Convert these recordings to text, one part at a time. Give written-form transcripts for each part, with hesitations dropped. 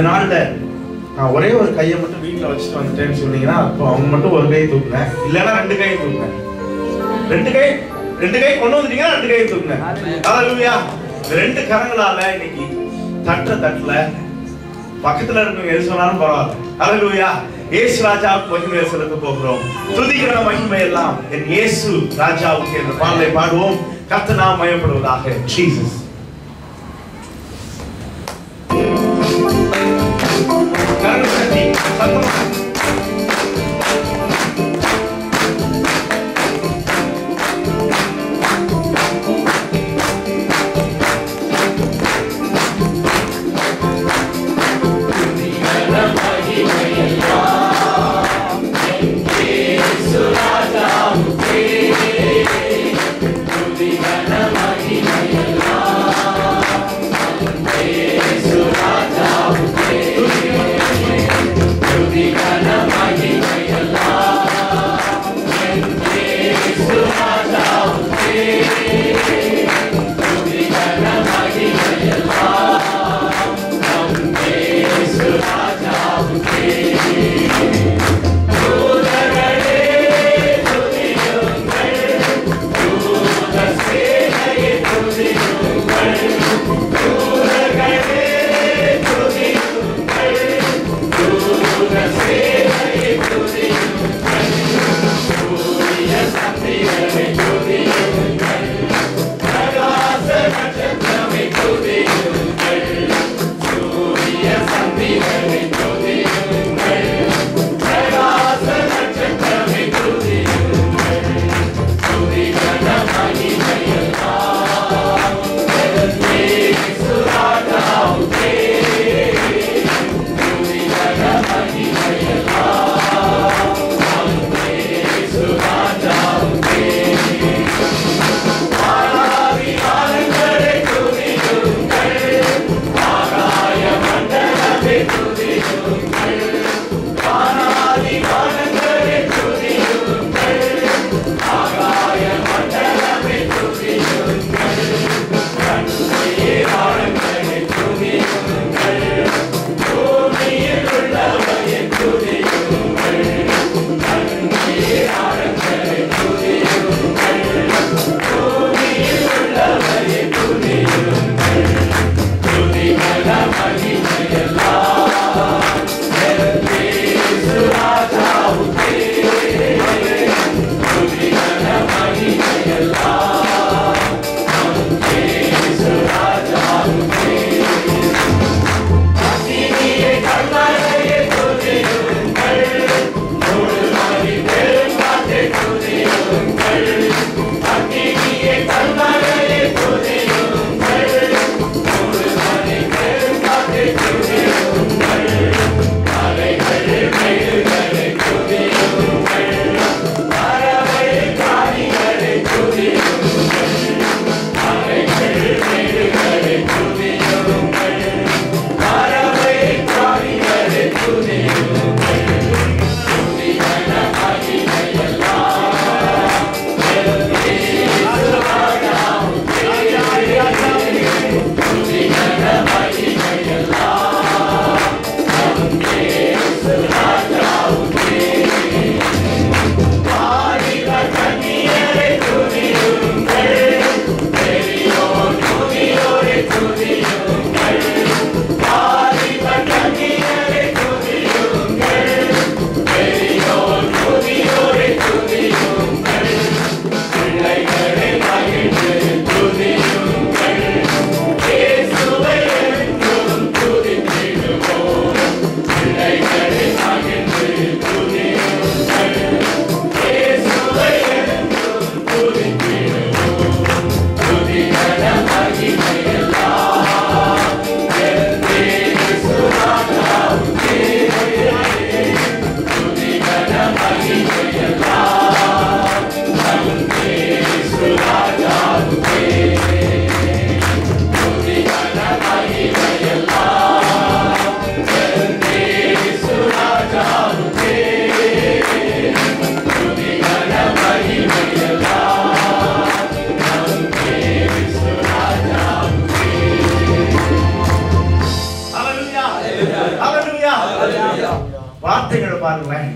நாள்ல நான் ஒரே ஒரு கையை மட்டும் வீட்டுல வச்சுட்டு வந்துட்டேன்னு சொன்னீங்கன்னா அப்போ அவங்க மட்டும் ஒரு கையை தூக்குனேன், இல்லைன்னா 2 கையை தூக்குனேன். 2 கை கொண்டு வந்துட்டீங்கன்னா 2 கையை தூக்குனேன். ஹல்லேலூயா. 2 கரங்களால இன்னைக்கு தட்டுல பக்கத்துல இருக்கவங்க எது சொன்னாலும் பரவாயில்ல. ஹல்லேலூயா. இயேசு ராஜாவுக்கு மகிமை செலுத்த போகிறோம். துதிக்கிற மகிமை எல்லாம் என் இயேசு ராஜாவுக்கு என்ற பாடலை பாடுவோம். கர்த்தர் நாமம் மகிமைப்படுவதாக. ஜீசஸ். கரங்களை சத்தமா Tudigan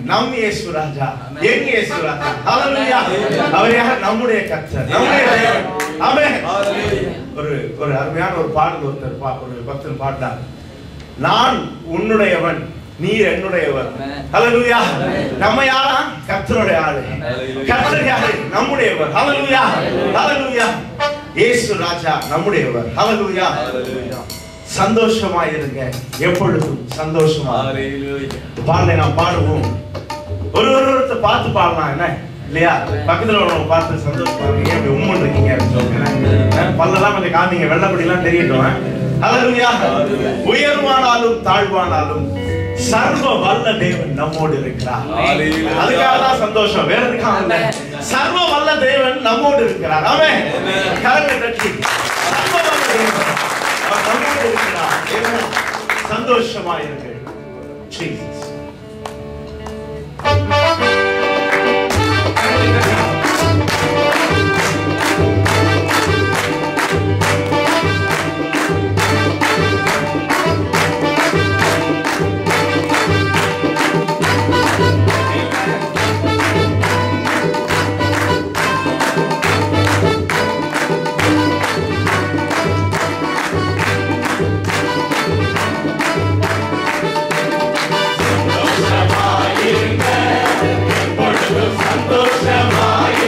நம் இயேசு ராஜா, என் இயேசு ராஜா. ஹalleluya. அவர் யார்? நம்முடைய கர்த்தர், நம்முடைய தேவன். ஆமென். ஒரு அருமையான ஒரு பாடல் ஒரு பக்தன் பாடினார். நான் உன்னுடையவன், நீர் என்னுடையவர். ஹalleluya. நம்ம யாரா? கர்த்தருடைய ஆளு. கர்த்தர் யாரு? நம்முடையவர். ஹalleluya. ஹalleluya. இயேசு ராஜா நம்முடையவர். ஹalleluya. சந்தோஷமா இருங்க, எப்பொழுதும் சந்தோஷமா. பாடலை நாம் பாடுவோம். ஒருத்தர் பார்த்து பாடலாம் என்ன இல்லையா? பக்கத்துல உள்ளவங்க பார்த்து சந்தோஷமா இருக்கீங்க, அப்படி உம்மன் இருக்கீங்க பல்லெல்லாம் கொஞ்சம் காமிங்க, வெள்ளப்படிலாம் தெரியட்டும். ஹalleluya. உயர்வானாலும் தாழ்வானாலும் சர்வ வல்ல தேவன் நம்மோடு இருக்கிறார். அதுக்காக தான் சந்தோஷம், வேற எதுக்காக இல்ல. சர்வ வல்ல தேவன் நம்மோடு இருக்கிறார். ஆமென். கரங்களை தட்டி சர்வ வல்ல தேவன் நம்மோடு இருக்கிறார். சந்தோஷமா இருக்கு. ஜீசஸ். சந்தோஷமாயிருக்க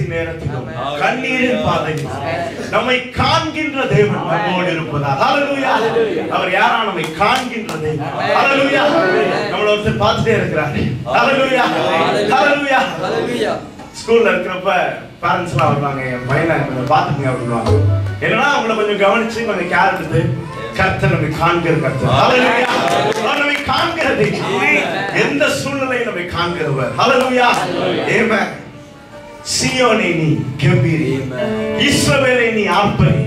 துக்கத்தின் நேரத்திலும் கண்ணீரின் பாதையில் நம்மை காண்கின்ற தேவன் நம்மோடு இருப்பதால் ஹல்லேலூயா. அவர் யாரா? நம்மை காண்கின்ற தேவன். ஹல்லேலூயா. நம்மள ஒருத்தர் பார்த்துட்டே இருக்கிறார். ஹல்லேலூயா ஹல்லேலூயா ஹல்லேலூயா. ஸ்கூல்ல இருக்கிறப்ப பேரண்ட்ஸ் எல்லாம் வருவாங்க, என் பையனை கொஞ்சம் பாத்துக்கங்க அப்படின்வாங்க. என்னன்னா அவங்கள கொஞ்சம் கவனிச்சு கொஞ்சம் கேர் எடுத்து கர்த்தர் நம்மை காண்கிற கர்த்தர். ஹல்லேலூயா. அவர் நம்மை காண்கிற தேவன். எந்த சூழ்நிலையில் நம்மை காண்கிறவர். ஹல்லேலூயா. ஆமென். சீயோனை நீ கம்பீரி, இஸ்ரவேலை நீ ஆர்ப்பரி.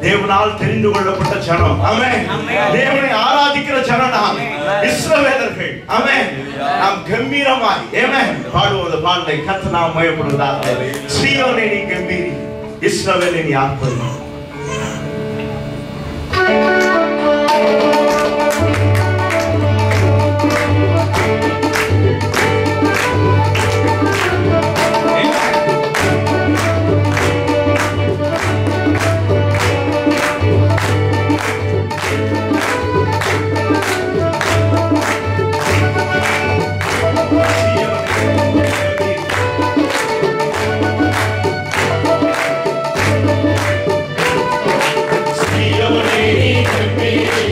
தேவனால் தெரிந்து கொள்ளப்பட்ட ஜனம். ஆமென். தேவனை ஆராதிக்கிற ஜனம் நாம் இஸ்ரவேலர்கள். ஆமென். நாம் கம்பீரமாய் ஆமென் பாடுவது பாடலை கர்த்தர் நாம் மகிமைப்படுவதாக. சீயோனை நீ கம்பீரி, இஸ்ரவேலை நீ ஆர்ப்பரி. Siyone ni kambiri,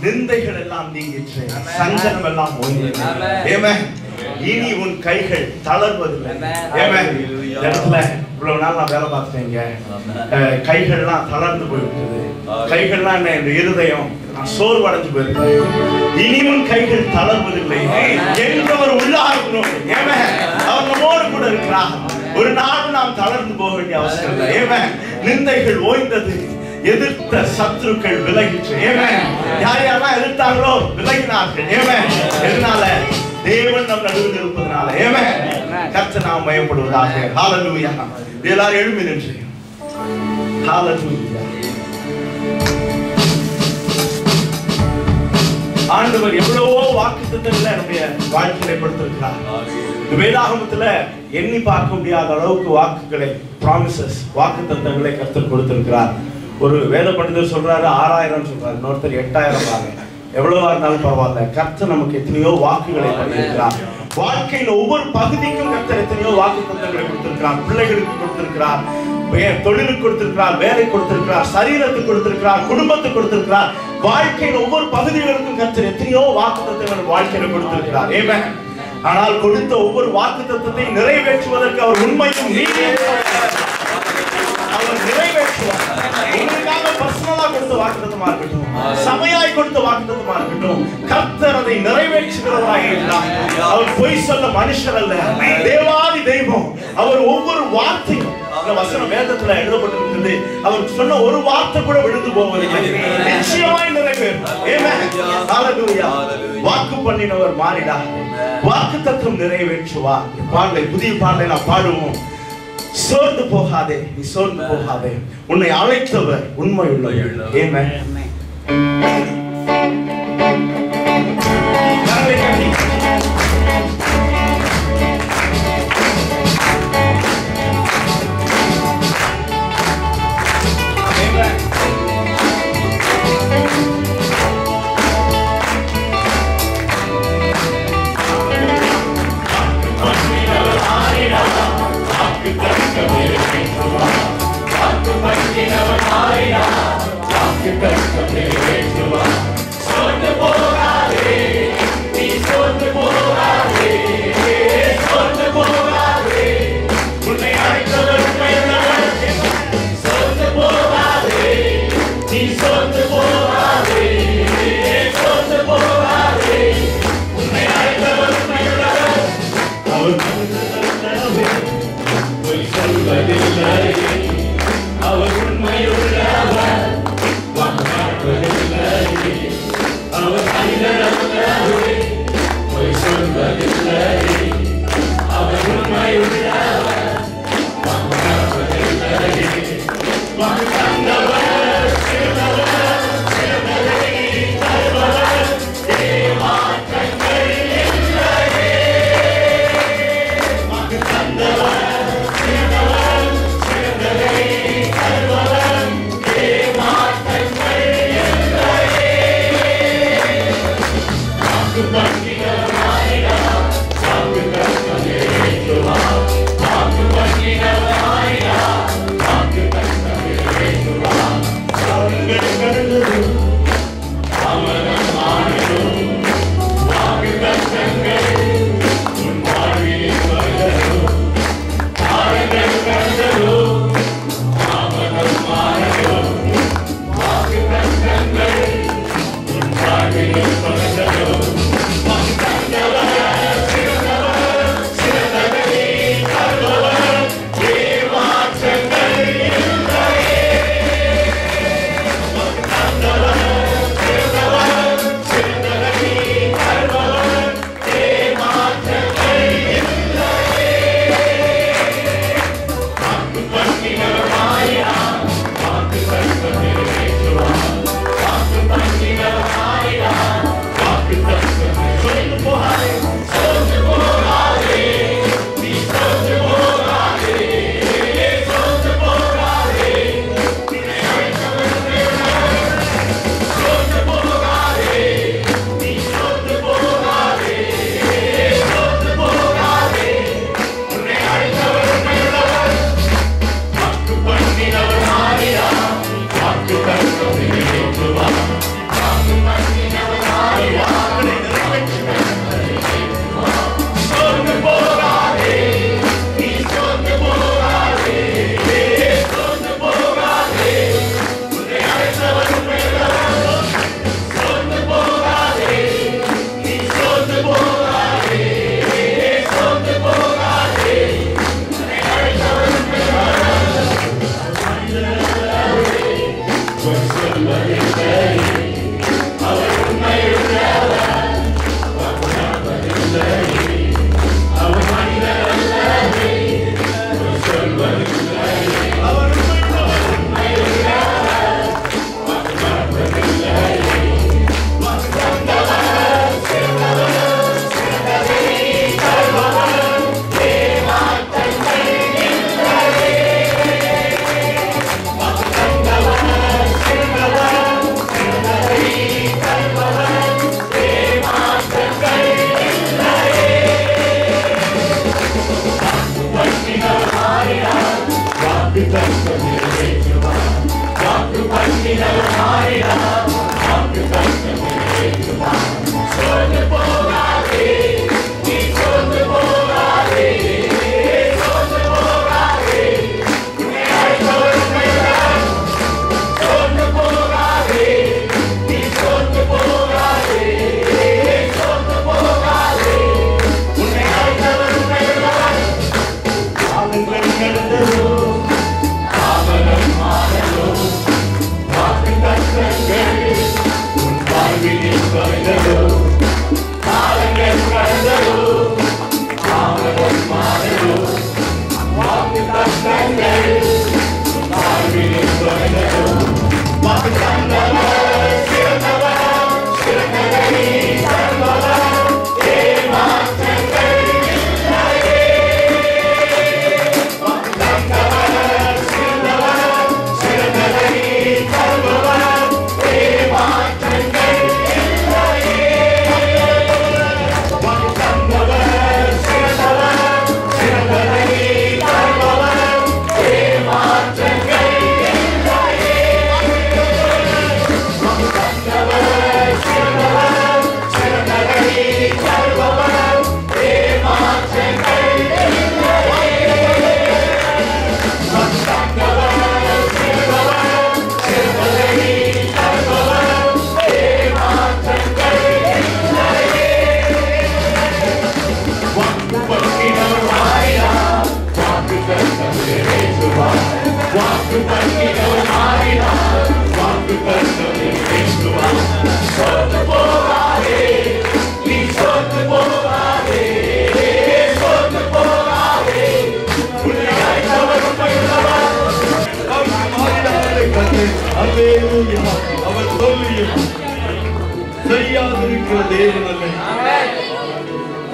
நிந்தைகள் எல்லாம் நீங்கிற்று, சஞ்சலம் எல்லாம் ஓய்ந்தது. ஆமென். இனி உன் கைகள் தளர்வதில்லை. ஆமென். இடத்துல இவ்வளவு நாள் நான் வேலை பார்த்துட்டேங்க, கைகள்லாம் தளர்ந்து போய்விட்டது, கைகள்லாம் என்ன இருதயம் சோர்வடைஞ்சு போயிருக்கு. இனி உன் கைகள் தளர்வதில்லை என்றவர் உள்ளாகணும். ஆமென். அவர் நம்மோடு கூட இருக்கிறார். ஒரு நாள் நாம் தளர்ந்து போக வேண்டிய அவசியம் இல்லை. ஆமென். நிந்தைகள் ஓய்ந்தது, எதிர்த்த சத்துருக்கள் விலகிற்று. ஆமென். யார் யாரெல்லாம் எதிர்த்தாங்களோ விலகினார்கள். ஆமென். எதனால? தேவன் நம் நடுவில் இருப்பதனால. ஆமென். கர்த்தர் நாம் மயப்படுவதாக. ஹalleluya. எல்லாரும் எழும்பி நின்று ஹalleluya. ஆண்டவர் எவ்வளவோ வாக்குத்தத்தங்களை நம்முடைய வாழ்க்கையில கொடுத்திருக்கிறார். வேதாகமத்துல எண்ணி பார்க்க முடியாத அளவுக்கு வாக்குகளை, ப்ராமிசஸ், வாக்குத்தத்தங்களை கர்த்தர் கொடுத்திருக்கிறார். ஒரு வேத பண்டிதர் சொல்றாரு 6000 சொல்றாரு, இன்னொருத்தர் 8000. எவ்வளவா இருந்தாலும் பரவாயில்ல, கர்த்தர் நமக்கு எத்தனையோ வாக்குகளை பண்ணியிருக்கிறார். வாழ்க்கையில ஒவ்வொரு பகுதிக்கும் கர்த்தர் எத்தனையோ வாக்குத்தத்தங்களை கொடுத்திருக்கிறார். பிள்ளைகளுக்கு கொடுத்திருக்கிறார், தொழிலுக்கு கொடுத்திருக்கிறார், வேலை கொடுத்திருக்கிறார், சரீரத்துக்கு கொடுத்திருக்கிறார், குடும்பத்துக்கு கொடுத்திருக்கிறார். வாழ்க்கையின் ஒவ்வொரு பகுதிகளுக்கும் கர்த்தர் எத்தனையோ வாக்குத்தத்தங்கள் வாழ்க்கையில கொடுத்திருக்கிறார். ஆமென். ஆனால் கொடுத்த ஒவ்வொரு வாக்குத்தத்தத்தை நிறைவேற்றுவதற்கு அவர் உண்மையும் நீதியும் அவர் நிறைவேற்றுவார். உங்களுக்காக பர்சனலா கொடுத்த வாக்குத்தத்தமா இருக்கட்டும், சபையாய் கொடுத்த வாக்குத்தத்தமா இருக்கட்டும், கர்த்தர் அதை நிறைவேற்றுகிறவராய் இருக்கிறார். அவர் பொய் சொல்ல மனுஷர் அல்ல, தேவாதி தெய்வம். அவர் ஒவ்வொரு வார்த்தையும், இந்த வசனம் வேதத்துல எழுதப்பட்டிருக்கிறது, அவர் சொன்ன ஒரு வார்த்தை கூட விழுந்து போவதில்லை, நிச்சயமாய் நிறைவேறும். ஆமென். ஹalleluya. வாக்கு பண்ணினவர் மாறிடார், வாக்குத்தத்தம் நிறைவேற்றுவார். பாடலை, புதிய பாடலை நாம் பாடுவோம். சோர்ந்து போகாதே, நீ சோர்ந்து போகாதே, உன்னை அழைத்தவர் உண்மையுள்ளவர். ஆமென்.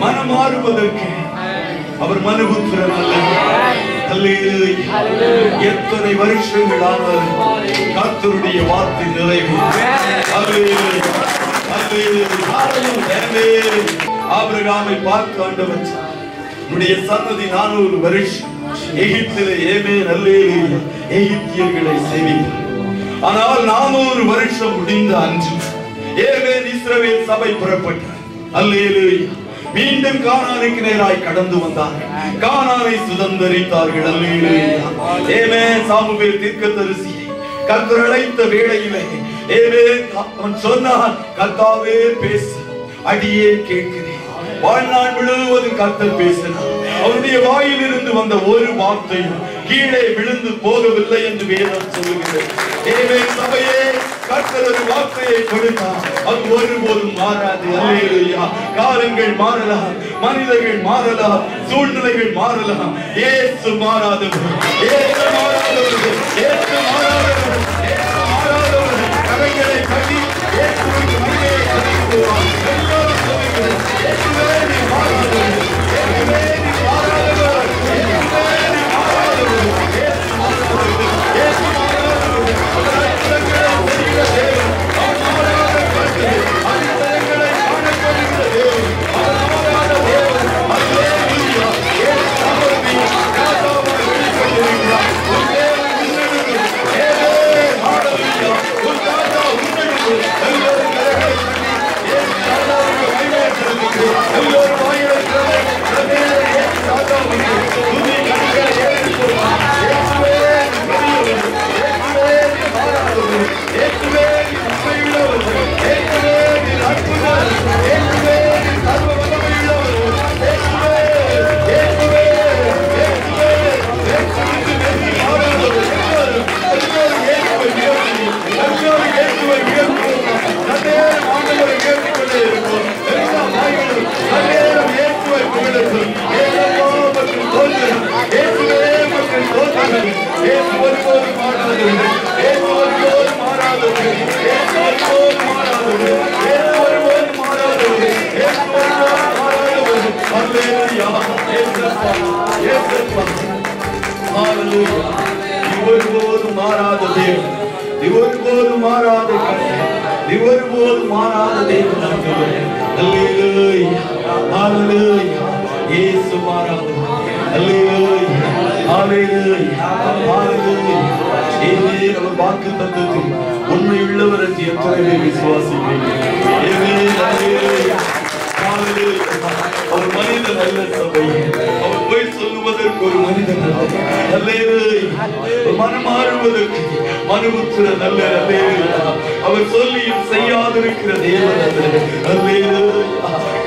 மனமாறுவதற்கு அவர் மனுபுத்திரன் அல்ல. எத்தனை வருஷங்கள் ஆனாலும் கர்த்தருடைய வார்த்தை நிறைவு. ஆபிரகாமை பார்த்து ஆண்டவர் உன்னுடைய சன்னதி 400 வருஷம் எகிப்திலே எகிப்தியர்களை சேவித்தார். ஆனால் 400 வருஷம் முடிந்த அன்று இஸ்ரவேல் சபை புறப்பட்டார். அல்லேலூயா. மீண்டும் கானானுக்கு நேராய் கடந்து வந்தார்கள். கானானை சுதந்தரித்தார்கள். அல்லேலூயா. ஆமென். சாமுவேல் தீர்க்கதரிசி கர்த்தர் அழைத்த வேளையிலே அவன் சொன்னான், கர்த்தாவே பேசு, அடியே கேட்கிறேன். வாழ்நாள் முழுவதும் கர்த்தர் பேசினார். அவருடைய வாயிலிருந்து வந்த ஒரு வார்த்தையும் கீழே விழுந்து போகவில்லை என்று வேதம் சொல்லுகிறது. சபையே, கர்த்தர் ஒரு வார்த்தையை கொடுத்தார், அது ஒருபோதும் மாறாது. அல்லேலூயா. காலங்கள் மாறலாம், மனிதர்கள் மாறலாம், சூழ்நிலைகள் மாறலாம். இயேசு மாறாதவர், இயேசு மாறாதவர், இயேசு மாறாதவர், இயேசு மாறாதவர். கரைகளை கட்டி இயேசுவின் மகிமையை அறிவிப்பார். எல்லாரும் சொல்லுங்கள், இயேசுவே நீ மாறாதவர், இயேசுவே நீ மாறாதவர், இயேசுவே நீ மாறாதவர், இயேசு மாறாதவர், இயேசு மாறாதவர். அவர் அற்புதங்களை செய்கிற தேவன், அவர் மாறாத கர்த்தர், அதிசயங்களை காணப்படுகிற தேவன், அவர் மாறாத தேவன். அல்லேலூயா. இயேசு அவரை ராஜாவாய் வெளிக்கொண்டிருக்கிறார். உன் தேவன் உன்னதர். ஹல்லேலூயா. உன் ராஜா உன்னதர். எல்லோரும் கரங்களை தட்டி இயேசு ராஜாவுக்கு மகிமை செலுத்துங்கள். எல்லோரும் வாயிலை திறந்து இயேசு ராஜாவுக்கு துதி கரங்களை ஏறெடுப்போம். இயேசுவே நீ பெரியவர், இயேசுவே நீ மாறாதவர், இயேசுவே நீ உண்மையுள்ளவர், இயேசுவே நீ அற்புதர், இயேசுவே நீ சர்வ வல்லமையுள்ளவர், இயேசுவே, இயேசுவே, இயேசுவே, இயேசுவுக்கு வெற்றி மாறாதவர். எல்லோரும் இயேசுவை உயர்த்தி, எல்லோரும் இயேசுவை உயர்த்துவோம். நன்னேரம் ஆண்டவரை உயர்த்திக் கொண்டே இருப்போம். எல்லா வாய்களும் நன்னேரம் இயேசுவை புகழட்டும். இயேசுவா மற்றும் தோன்றும், இயேசுவே மற்றும் தோன்றும். இயேசு ஒருபோதும் மாறாதவர், இயேசு ஒருபோதும் மாறாதவர், இயேசு ஒருபோதும் மாறாதவர், இயேசு ஒருபோதும் மாறாதவர், இயேசு ஒருபோதும் மாறாதவர். அல்லேலூயா. இயேசுப்பா, இயேசுப்பா. ஹல்லேலூயா. நீ ஒருபோதும் மாறாத தேவன், நீ ஒருபோதும் மாறாத கர்த்தர், நீ ஒருபோதும் மாறாத தேவன். அல்லேலூயா. ஹல்லேலூயா. இயேசு மாறாதவர். அல்லேலூயா. ஹல்லேலூயா. ஹல்லேலூயா. இயேசு அவர் வாக்குத்தத்தத்தில் உண்மையுள்ளவர் என்று எத்தனை பேர் விசுவாசிக்கிறீர்கள்? அல்லேலூயா. அவர் மனிதன் அல்ல சபையே. அவர் பொய் சொல்லுவதற்கு ஒரு மனிதன் மனமாறுவதற்கு மனுபுத்திர நல்ல அவர் சொல்லியும் செய்யாதிருக்கிற தேவன்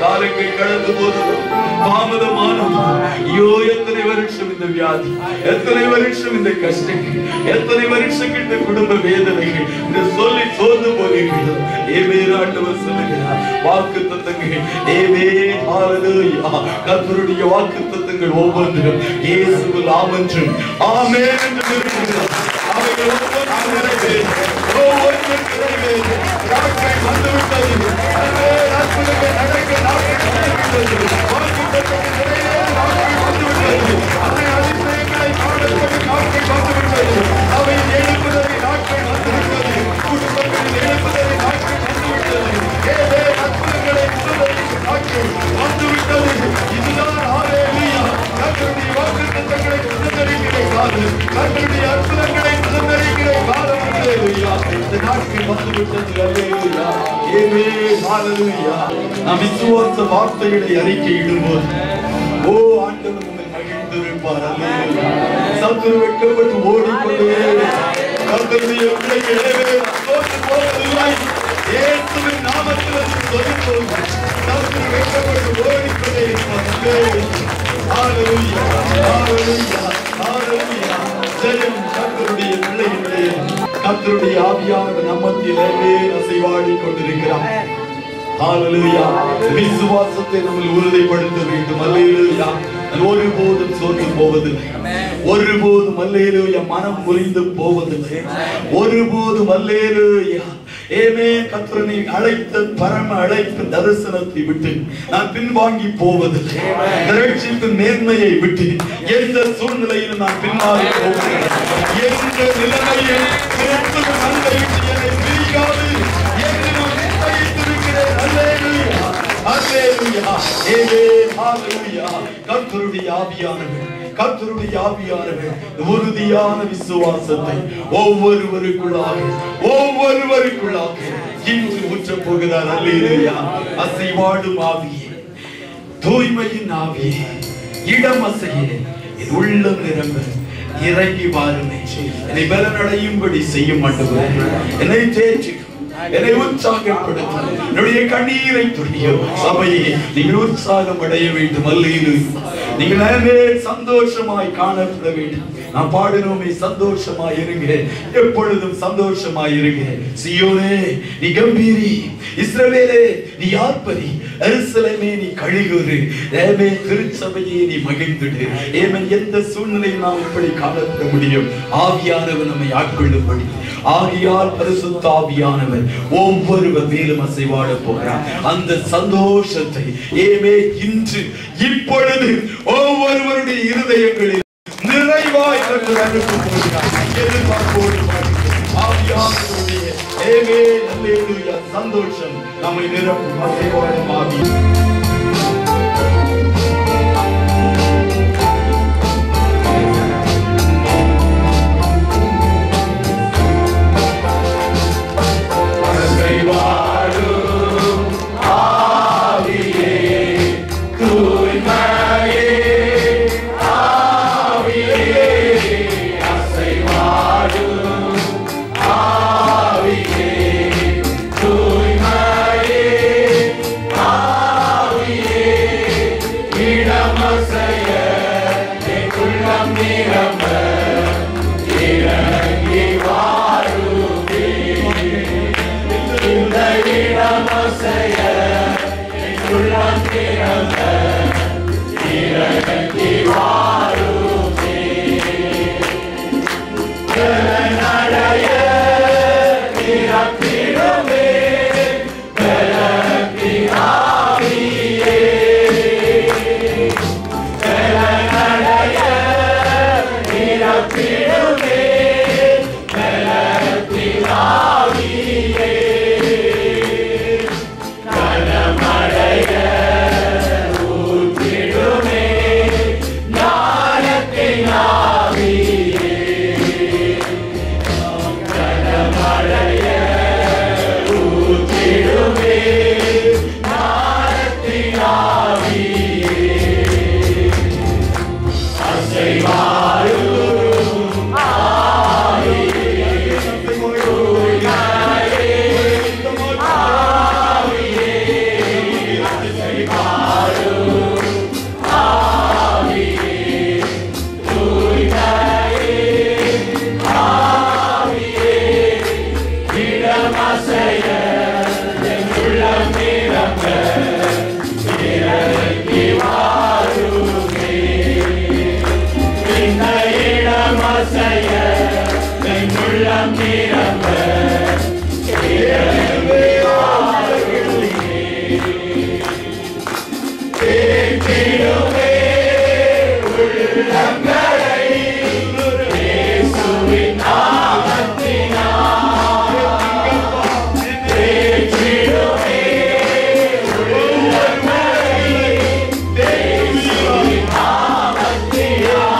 காலங்கள் கடந்து போனது தாமதமானது. ஐயோ, எத்தனை வருஷம் இந்த வியாதி, எத்தனை வருஷம் இந்த கஷ்டங்கள், எத்தனை வருஷங்கள் இந்த குடும்ப வேதனைகள் இந்த சொல்லி சோர்ந்து போனீர்கள். ஏவே ஆண்டவர் சொல்லுகிறார், வாக்கு தத்தங்கள் ஏவே கர்த்தருடைய வாக்கு தத்தங்கள் ஒவ்வொன்றும் இயேசுவில் ஆமென்றும் ஆமென் என்று இருக்கிறார். அவைகள் ஒவ்வொன்றும் நிறைவேறும், ஒவ்வொன்றும் நிறைவேறும். நாட்கள் வந்துவிட்டது, அற்புதங்கள் நடக்க நாட்கள் வந்துவிட்டது, வாக்கு தத்தங்கள் நிறைவேற நாட்கள் வந்துவிட்டது, அவை அதிசயங்களை காணப்படும் நாட்கள் வந்துவிட்டது, அவை எழுப்புதலை நாட்கள் வந்துவிட்டது, குடும்பங்களில் எழுப்புதலை நாட்கள் வந்துவிட்டது, ஏதே அற்புதங்களை முதலில் நாட்கள் வந்துவிட்டது. இதுதான் ஹல்லேலூயா, கர்த்தருடைய வாக்குத்தத்தங்களை சுதந்தரிக்கிற காலம், கர்த்தருடைய அற்புதங்களை சுதந்தரிக்கிற காலம். ஹல்லேலூயா, இந்த நாட்கள் வந்துவிட்டது. ஹல்லேலூயா, ஏவே ஹல்லேலூயா. நாம் விசுவாச வார்த்தைகளை அறிக்கையிடும்போது ஓ ஆண்டவர் நம்மை மகிழ்ந்திருப்பார். ஹல்லேலூயா, சத்துரு வெட்கப்பட்டு ஓடிக்கொண்டே கர்த்தருடைய பிள்ளைகளே தோற்று போவதில்லை. இயேசுவின் நாமத்தில் சொல்லுவோம், சத்துரு வெட்கப்பட்டு ஓடிக்கொண்டே இருப்பார். ஹல்லேலூயா, ஹல்லேலூயா, ஹல்லேலூயா. ஜெயம் கர்த்தருடைய பிள்ளைகளே. கர்த்தருடைய ஆவியானவர் நம்மத்திலே அசைவாடி கொண்டிருக்கிறார். ஹல்லேலூயா, விசுவாசத்தை நம்ம உறுதிப்படுத்த வேண்டும். ஹல்லேலூயா, ஒருபோதும் சோர்ந்து போவதில்லை, ஒருபோதும் ஹல்லேலூயா மனம் முறிந்து போவதில்லை, ஒருபோதும் ஹல்லேலூயா கர்த்தரை அழைத்த பரம அழைப்பு தரிசனத்தை விட்டு நான் பின்வாங்கி போவதில்லை. ரட்சிப்பின் மேன்மையை விட்டு எந்த சூழ்நிலையிலும் நான் பின்வாங்கி போவதில்லை. எந்த நிலைமையில் நன்மை விட்டு என்னை பிரிக்காது என்று நான் நிச்சயித்திருக்கிறேன். ஹல்லேலூயா, ஹல்லேலூயா, ஹல்லேலூயா. கர்த்தருடைய ஆவியானவர், கர்த்தருடைய ஆவியானவர் உறுதியான விசுவாசத்தை ஒவ்வொருவருக்குள்ளாக இன்று ஊற்றப் போகிறார். அல்லேலூயா. அசைவாடும் ஆவியே, தூய்மையின் ஆவியே, இடமசையே, என் உள்ளம் நிரம்ப இறங்கி வாருமே. என்னை பலனடையும்படி செய்யும் ஆண்டவரே. என்னை தேற்றும், என்னை உற்சாகப்படுத்தும், என்னுடைய கண்ணீரை துடையும். சபையே, நீங்கள் உற்சாகம் அடைய வேண்டும். அல்லேலூயா. நீங்கள் சந்தோஷமாய் காணப்பட வேண்டும். நான் பாடினோமே, சந்தோஷமாய் இருங்க, எப்பொழுதும் சந்தோஷமாய் இருங்க. சீயோனே நீ கம்பீரி, இஸ்ரவேலே நீ ஆர்ப்பரி, எருசலேமே நீ கழிகுறு, ஏமே திருச்சபையே நீ மகிழ்ந்திடு. ஏமன் எந்த சூழ்நிலையில் நாம் இப்படி காணப்பட முடியும்? ஆவியானவர் நம்மை ஆட்கொள்ளும்படி. ஆகியால் பரிசுத்த ஆவியானவர் ஒவ்வொருவர் மேலும் அசைவாட போகிறார். அந்த சந்தோஷத்தை ஏமே இன்று இப்பொழுது ஒவ்வொருவருடைய இருதயங்களில் நிறைவாய் எதிர்பார்ப்போடு ஆவியானவருடைய ஏமே அல்லேலூயா சந்தோஷம் நம்மை நிரப்பும். அசைவாடும் ஆவி Mira அசைய என் உள்ளம் நிரம்ப தேற்றிடுமே உள்ளங்களை இயேசுவின் நாமத்தினால் தேற்றிடுமே உள்ளங்களை இயேசுவின் நாமத்தினால்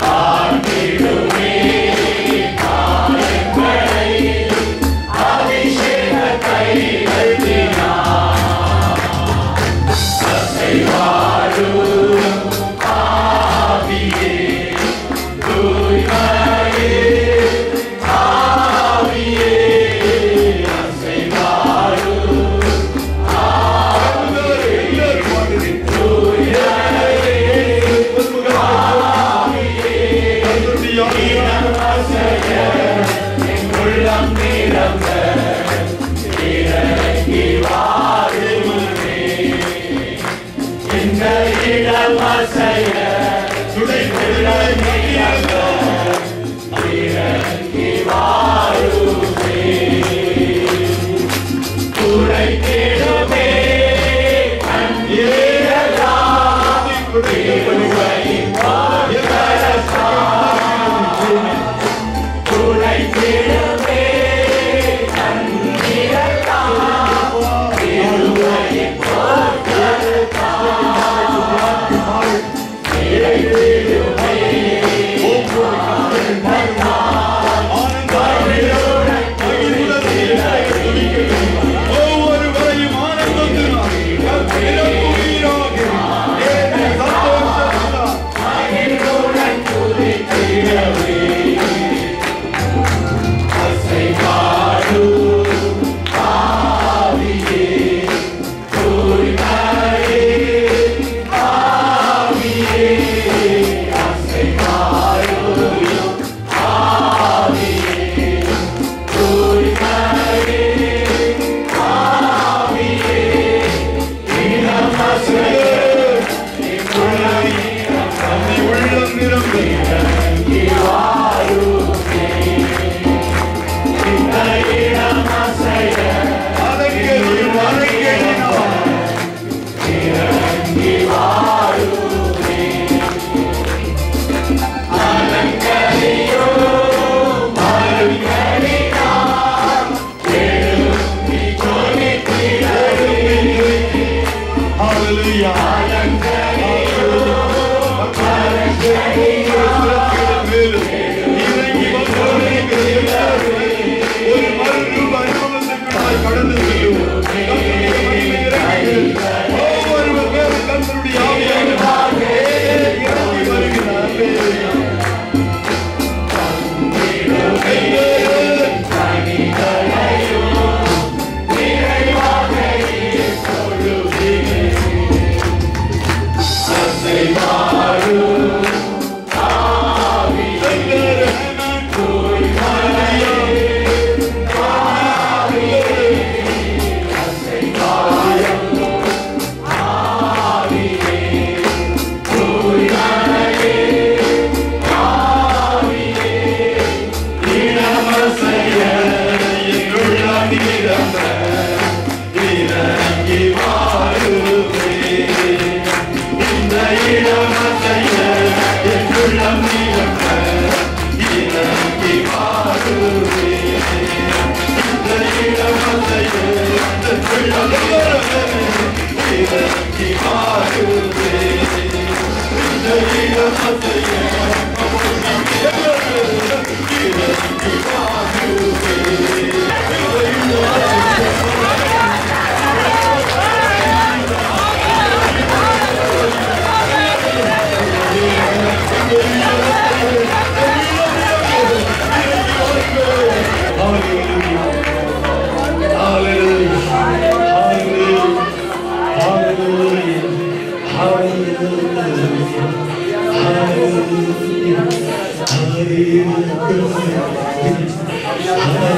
ஆற்றிடுமே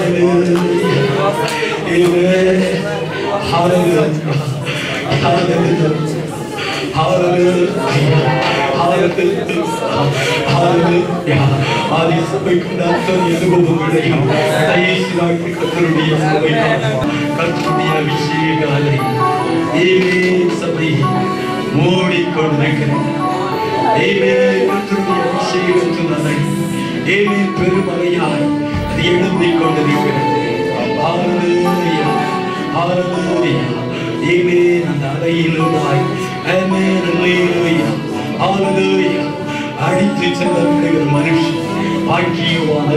Hallelujah. பெருமழையாய் அது எழும்பிக் கொண்டிருக்கிறது. அந்த அறையிலுமாய் அடித்து செல்லப்படுகிற மனுஷன் பாக்கியவான்.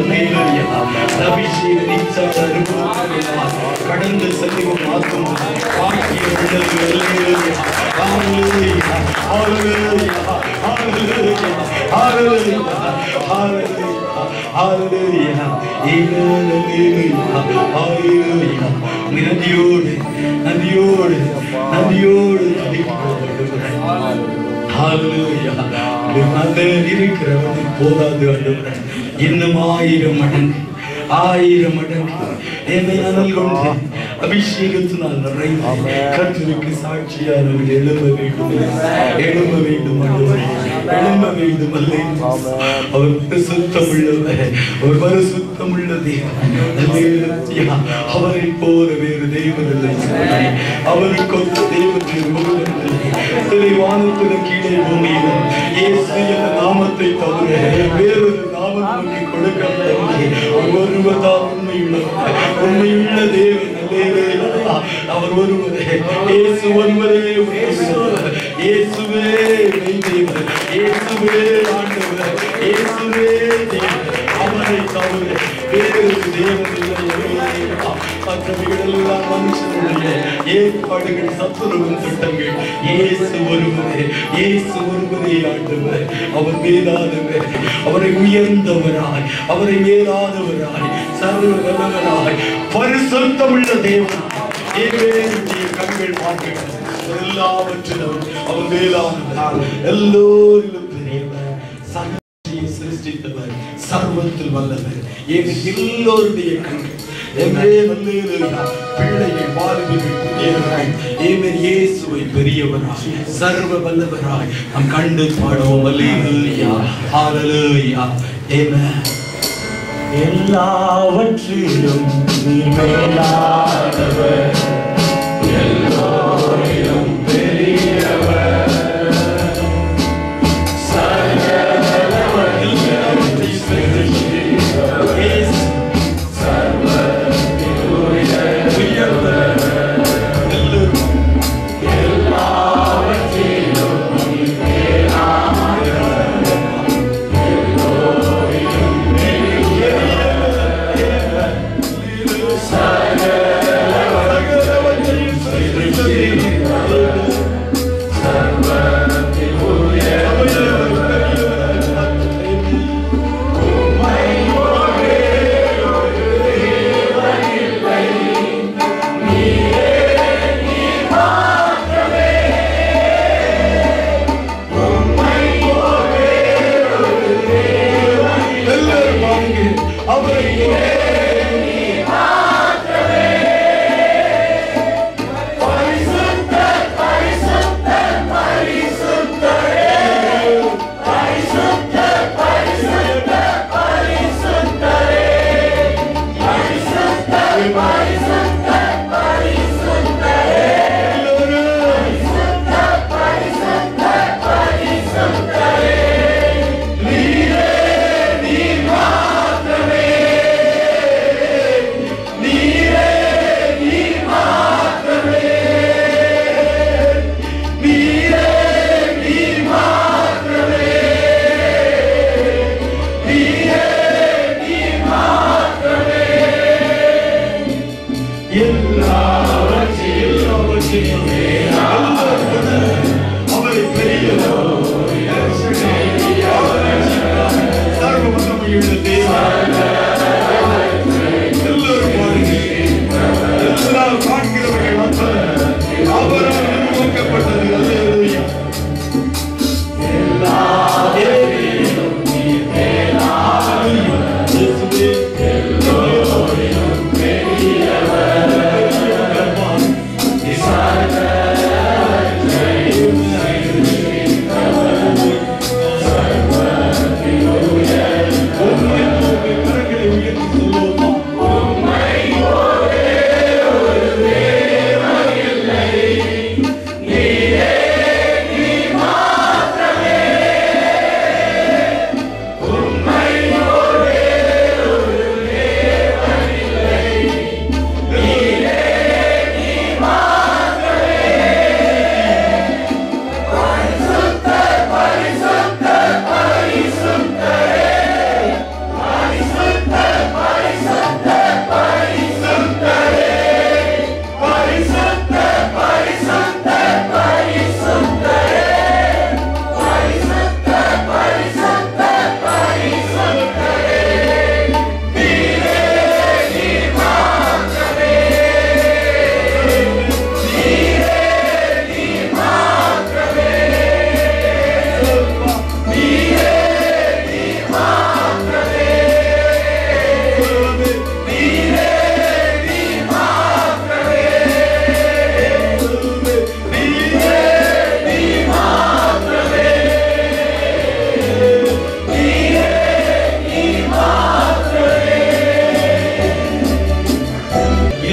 கடந்து செல்லும் ஆத்மா பாக்கியம் நதியோடு நதியோடு நதியோடு இருக்கிறவன் போதாது. இன்னும் 1000 மடங்கு 1000 மடங்கு என்னை அனல் கொண்டு அபிஷேகத்தினால் நிறைந்து கர்த்தருக்கு சாட்சியாக எழும்ப வேண்டும், எழும்ப வேண்டும், எழும்ப வேண்டும். அல்ல அவர் பரிசுத்தம் உள்ளவர், அவர் பரிசுத்தம் உள்ள தேவன். அவரை போல வேறு தெய்வம் இல்லை, அவருக்கு ஒத்த தெய்வத்தில் வானத்துல கீழே பூமியிலும் இயேசு என்ற நாமத்தை தவிர வேறொரு நாமம் நமக்கு கொடுக்கப்படவில்லை. ஒருவர்தான் உண்மையுள்ள தேவன். அவர் ஒருவரே, இயேசு ஒருவரே, இயேசுவே தெய்வம், இயேசுவே ஆண்டவர், இயேசுவே தேவன். அவரை தவிர வேறொரு தேவன் இல்லை. மற்றவைகளெல்லாம் மனுஷனுடைய ஏற்பாடுகள், சத்துருவின் திட்டங்கள். இயேசு ஒருவரே, இயேசு ஒருவரே ஆண்டவர். அவர் மேலானவர், அவரை உயர்ந்தவராய், அவரை மேலானவராய், சர்வ வல்லவராய், பரிசுத்தமுள்ள தேவன். கண்கள் பார்க்கிறது எல்லாவற்றிலும் அவர் மேலானவர், எல்லோரிலும் பெரியவர், சகலத்தையும் சிருஷ்டித்தவர், சர்வத்தில் வல்லவர். எல்லோருடைய கண்கள் பிள்ளைகள் வாலிபர்கள் இயேசுவை பெரியவராய், சர்வ வல்லவராய் நாம் கண்டு பாடுவோம். அல்லேலூயா, ஹல்லேலூயா, ஆமென். எல்லாவற்றிலும் நீர் மேலானவர், எல்லோரிலும் பெரியவர்,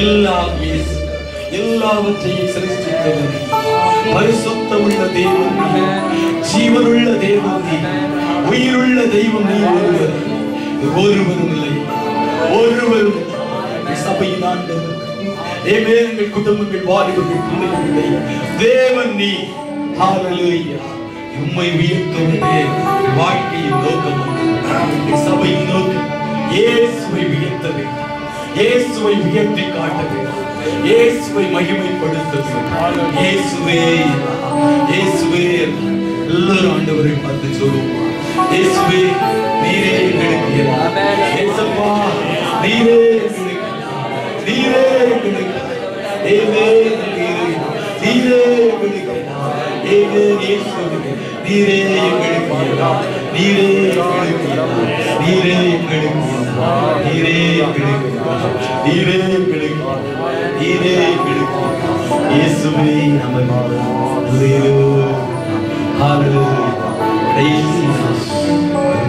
எல்லாம் இயேசு. எல்லாவற்றையும் சிருஷ்டித்தவர் பரிசுத்தமுள்ள தேவன் நீ, ஜீவனுள்ள தேவன் நீ, உயிருள்ள தெய்வம் நீ ஒருவர். ஒருவரும் இல்லை, ஒருவரும் சபையின் ஆண்டவர். எங்கள் குடும்பங்கள், வாலிபர்கள், பிள்ளைகள் தேவன் நீ. ஹல்லேலூயா. உம்மை உயர்த்துவதே வாழ்க்கையின் நோக்கம், சபையின் நோக்கம். இயேசுவை உயர்த்த வேண்டும், இயேசுவை உயர்த்தி காட்ட வேண்டும், இயேசுவை மகிமைப்படுத்த வேண்டும். இயேசுவே, இயேசுவே. எல்லாரும் ஆண்டவரை பார்த்து சொல்லுவோம், இயேசுவே நீரே எங்களுக்கு, இயேசப்பா நீரே எங்களுக்கு, நீரே எங்களுக்கு, நீரே எங்களுக்கு, நீரே எங்களுக்கு, நீரே எங்களுக்கு, நீரே எங்களுக்கு, நீரே எங்களுக்கு, நீரே எங்களுக்கு, நீரே எங்களுக்கு, நீரே எங்களுக்கு. இயேசுவே நமக்கு.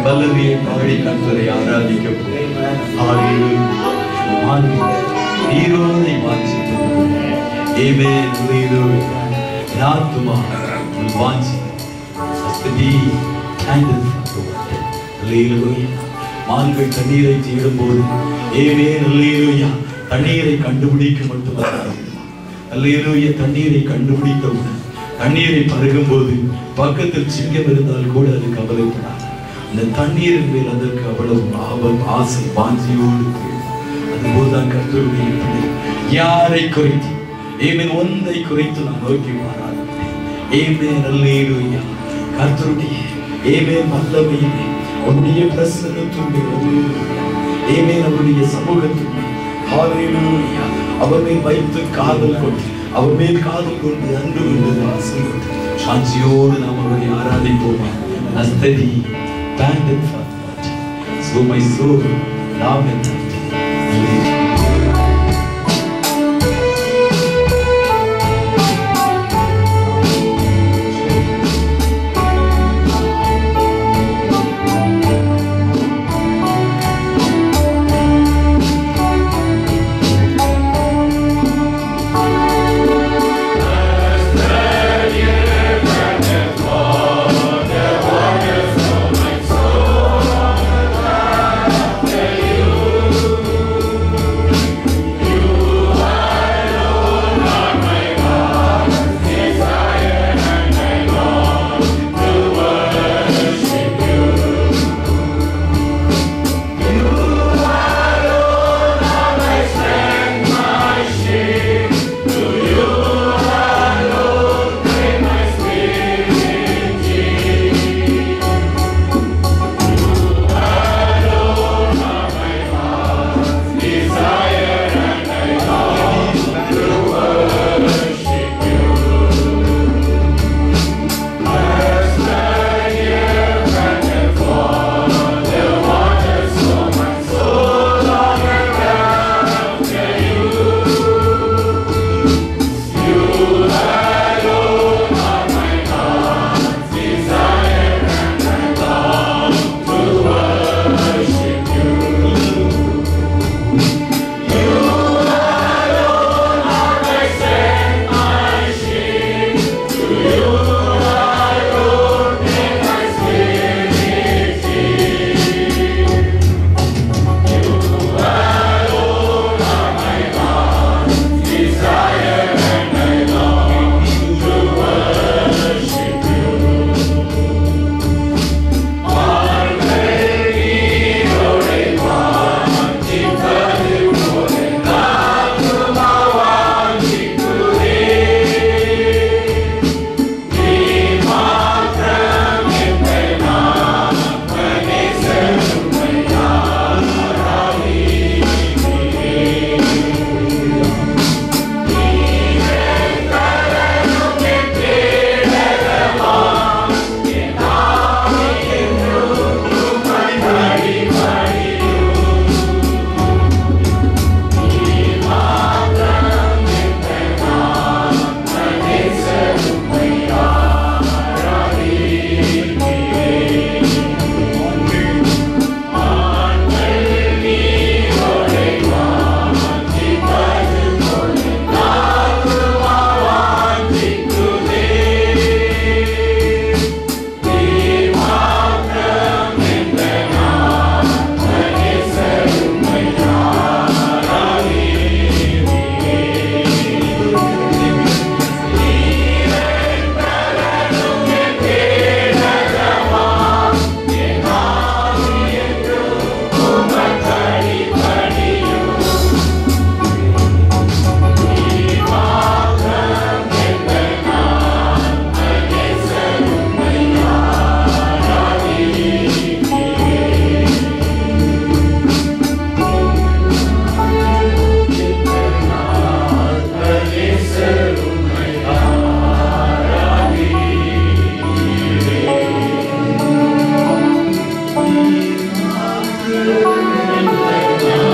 பல்லவியை பாடி கர்த்தரை ஆராதிக்க நீரோதை வாஞ்சித்து ஆத்துமா வாஞ்சி மான்கள் தண்ணீரை தேடும் போது தண்ணீரை கண்டுபிடிக்க மட்டுமல்ல, தண்ணீரை கண்டுபிடித்தவுடன் தண்ணீரை பருகும் போது பக்கத்தில் சிங்கம் இருந்தால் கூட அது கவலைப்படாது. அந்த தண்ணீரின் மேல் அதற்கு அவ்வளவு ஆசை வாஞ்சியோடு. அதுபோதுதான் கர்த்தருடைய பிள்ளை யாரை குறித்து ஒன்றை குறித்து நாம் நோக்கி மாறாது. கர்த்தருடைய வல்லமையிலே அவருடைய பிரசன்னத்துடைய அவருடைய சமூகத்துடைய அவர் மேல் வைத்து காதல் கொண்டு, அவர் மேல் காதல் கொண்டு அன்பு கொண்டு ஆசை கொண்டு சாட்சியோடு நாம் அவரை ஆராதிப்போமா. நஸ்ததி abandoned for that. So my soul love and amen.